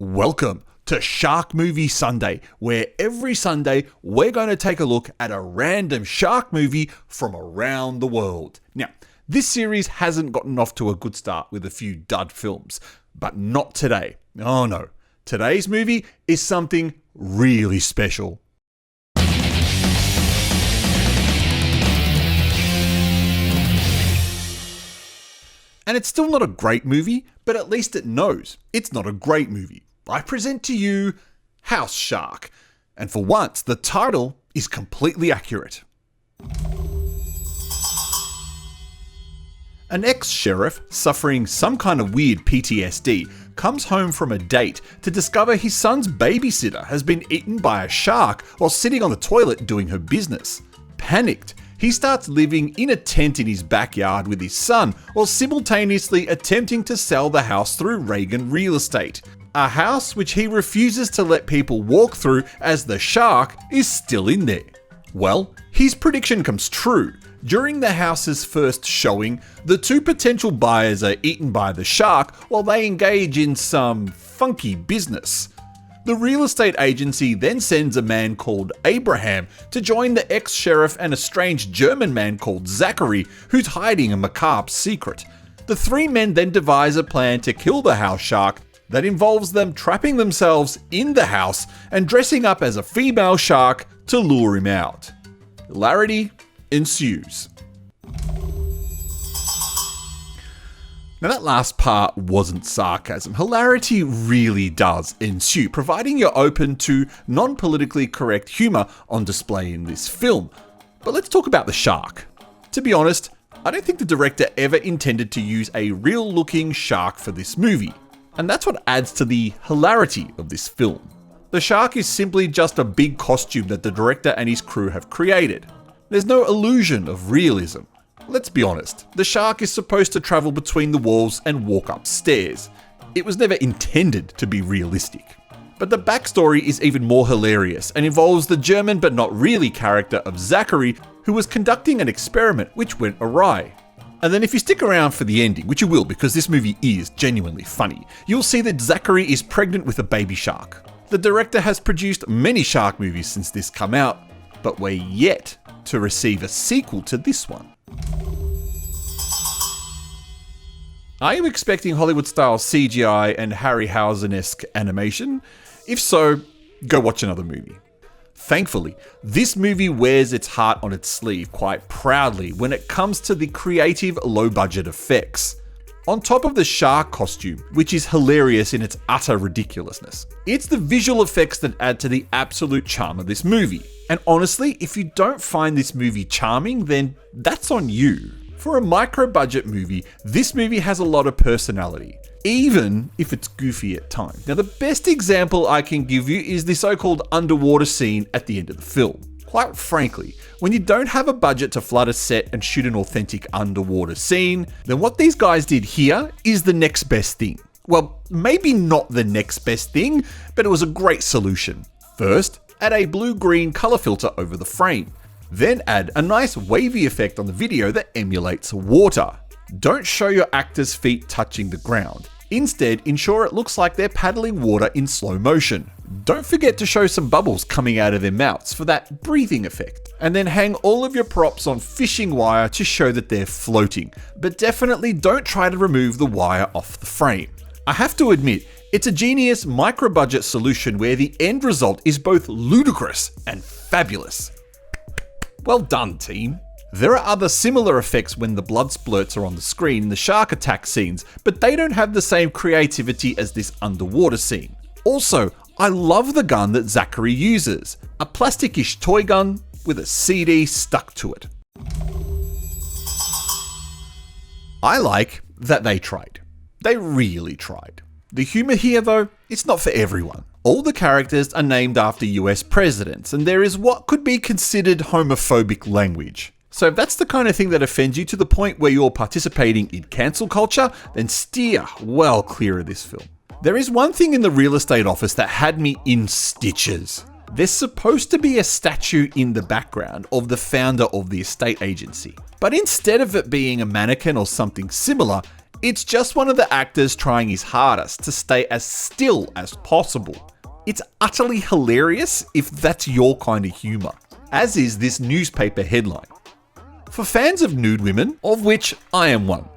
Welcome to Shark Movie Sunday, where every Sunday we're going to take a look at a random shark movie from around the world. Now, this series hasn't gotten off to a good start with a few dud films, but not today. Oh no, today's movie is something really special. And it's still not a great movie, but at least it knows it's not a great movie. I present to you House Shark, and for once, the title is completely accurate. An ex-sheriff suffering some kind of weird PTSD comes home from a date to discover his son's babysitter has been eaten by a shark while sitting on the toilet doing her business. Panicked, he starts living in a tent in his backyard with his son while simultaneously attempting to sell the house through Reagan Real Estate. A house which he refuses to let people walk through as the shark is still in there. Well, his prediction comes true. During the house's first showing, the two potential buyers are eaten by the shark while they engage in some funky business. The real estate agency then sends a man called Abraham to join the ex-sheriff and a strange German man called Zachary, who's hiding a macabre secret. The three men then devise a plan to kill the house shark that involves them trapping themselves in the house and dressing up as a female shark to lure him out. Hilarity ensues. Now that last part wasn't sarcasm. Hilarity really does ensue, providing you're open to non-politically correct humour on display in this film. But let's talk about the shark. To be honest, I don't think the director ever intended to use a real-looking shark for this movie. And that's what adds to the hilarity of this film. The shark is simply just a big costume that the director and his crew have created. There's no illusion of realism. Let's be honest, the shark is supposed to travel between the walls and walk upstairs. It was never intended to be realistic. But the backstory is even more hilarious and involves the German but not really character of Zachary, who was conducting an experiment which went awry. And then if you stick around for the ending, which you will because this movie is genuinely funny, you'll see that Zachary is pregnant with a baby shark. The director has produced many shark movies since this come out, but we're yet to receive a sequel to this one. Are you expecting Hollywood-style CGI and Harryhausen-esque animation? If so, go watch another movie. Thankfully, this movie wears its heart on its sleeve quite proudly when it comes to the creative low-budget effects. On top of the shark costume, which is hilarious in its utter ridiculousness, it's the visual effects that add to the absolute charm of this movie. And honestly, if you don't find this movie charming, then that's on you. For a micro-budget movie, this movie has a lot of personality, even if it's goofy at times. Now, the best example I can give you is the so-called underwater scene at the end of the film. Quite frankly, when you don't have a budget to flood a set and shoot an authentic underwater scene, then what these guys did here is the next best thing. Well, maybe not the next best thing, but it was a great solution. First, add a blue-green color filter over the frame. Then add a nice wavy effect on the video that emulates water. Don't show your actors' feet touching the ground. Instead, ensure it looks like they're paddling water in slow motion. Don't forget to show some bubbles coming out of their mouths for that breathing effect. And then hang all of your props on fishing wire to show that they're floating. But definitely don't try to remove the wire off the frame. I have to admit, it's a genius micro-budget solution where the end result is both ludicrous and fabulous. Well done, team. There are other similar effects when the blood splurts are on the screen in the shark attack scenes, but they don't have the same creativity as this underwater scene. Also, I love the gun that Zachary uses, a plastic-ish toy gun with a CD stuck to it. I like that they tried. They really tried. The humor here, though, it's not for everyone. All the characters are named after US presidents, and there is what could be considered homophobic language. So if that's the kind of thing that offends you to the point where you're participating in cancel culture, then steer well clear of this film. There is one thing in the real estate office that had me in stitches. There's supposed to be a statue in the background of the founder of the estate agency. But instead of it being a mannequin or something similar, It's just one of the actors trying his hardest to stay as still as possible. It's utterly hilarious if that's your kind of humour, as is this newspaper headline. For fans of nude women, of which I am one.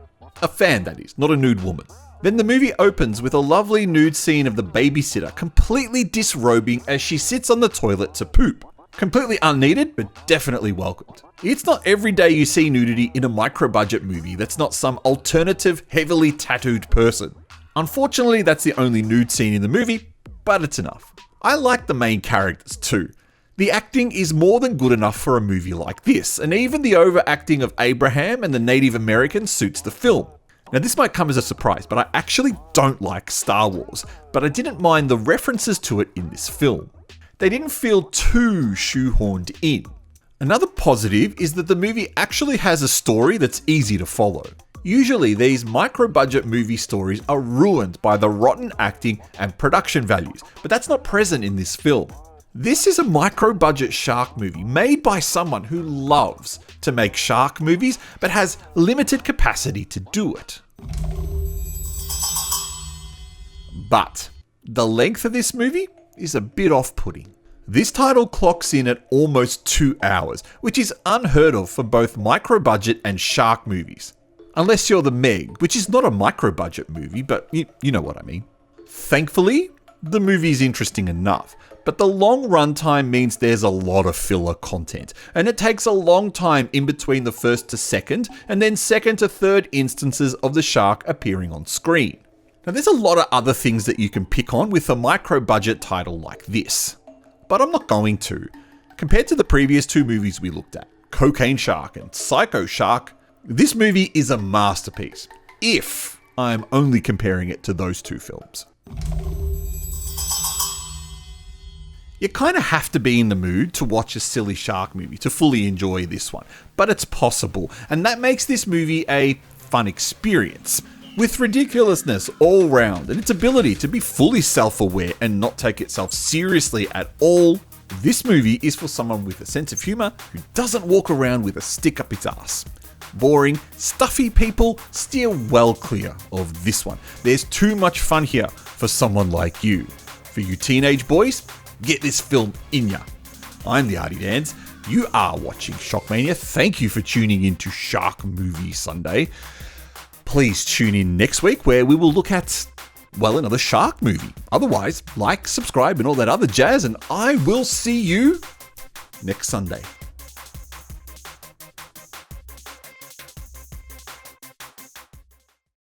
A fan, that is, not a nude woman. Then the movie opens with a lovely nude scene of the babysitter completely disrobing as she sits on the toilet to poop. Completely unneeded, but definitely welcomed. It's not every day you see nudity in a micro-budget movie that's not some alternative, heavily tattooed person. Unfortunately, that's the only nude scene in the movie, but it's enough. I like the main characters too. The acting is more than good enough for a movie like this, and even the overacting of Abraham and the Native Americans suits the film. Now this might come as a surprise, but I actually don't like Star Wars, but I didn't mind the references to it in this film. They didn't feel too shoehorned in. Another positive is that the movie actually has a story that's easy to follow. Usually these micro-budget movie stories are ruined by the rotten acting and production values, but that's not present in this film. This is a micro-budget shark movie made by someone who loves to make shark movies, but has limited capacity to do it. But the length of this movie is a bit off-putting. This title clocks in at almost 2 hours, which is unheard of for both micro-budget and shark movies. Unless you're The Meg, which is not a micro-budget movie, but you know what I mean. Thankfully, the movie is interesting enough, but the long runtime means there's a lot of filler content, and it takes a long time in between the first to second, and then second to third instances of the shark appearing on screen. Now there's a lot of other things that you can pick on with a micro-budget title like this, but I'm not going to. Compared to the previous two movies we looked at, Cocaine Shark and Psycho Shark, this movie is a masterpiece, if I'm only comparing it to those two films. You kind of have to be in the mood to watch a silly shark movie to fully enjoy this one, but it's possible, and that makes this movie a fun experience. With ridiculousness all round and its ability to be fully self-aware and not take itself seriously at all, this movie is for someone with a sense of humour who doesn't walk around with a stick up its ass. Boring, stuffy people steer well clear of this one. There's too much fun here for someone like you. For you teenage boys, get this film in ya. I'm the Artie Dans. You are watching Shockmania. Thank you for tuning in to Shark Movie Sunday. Please tune in next week where we will look at, well, another shark movie. Otherwise, like, subscribe, and all that other jazz, and I will see you next Sunday.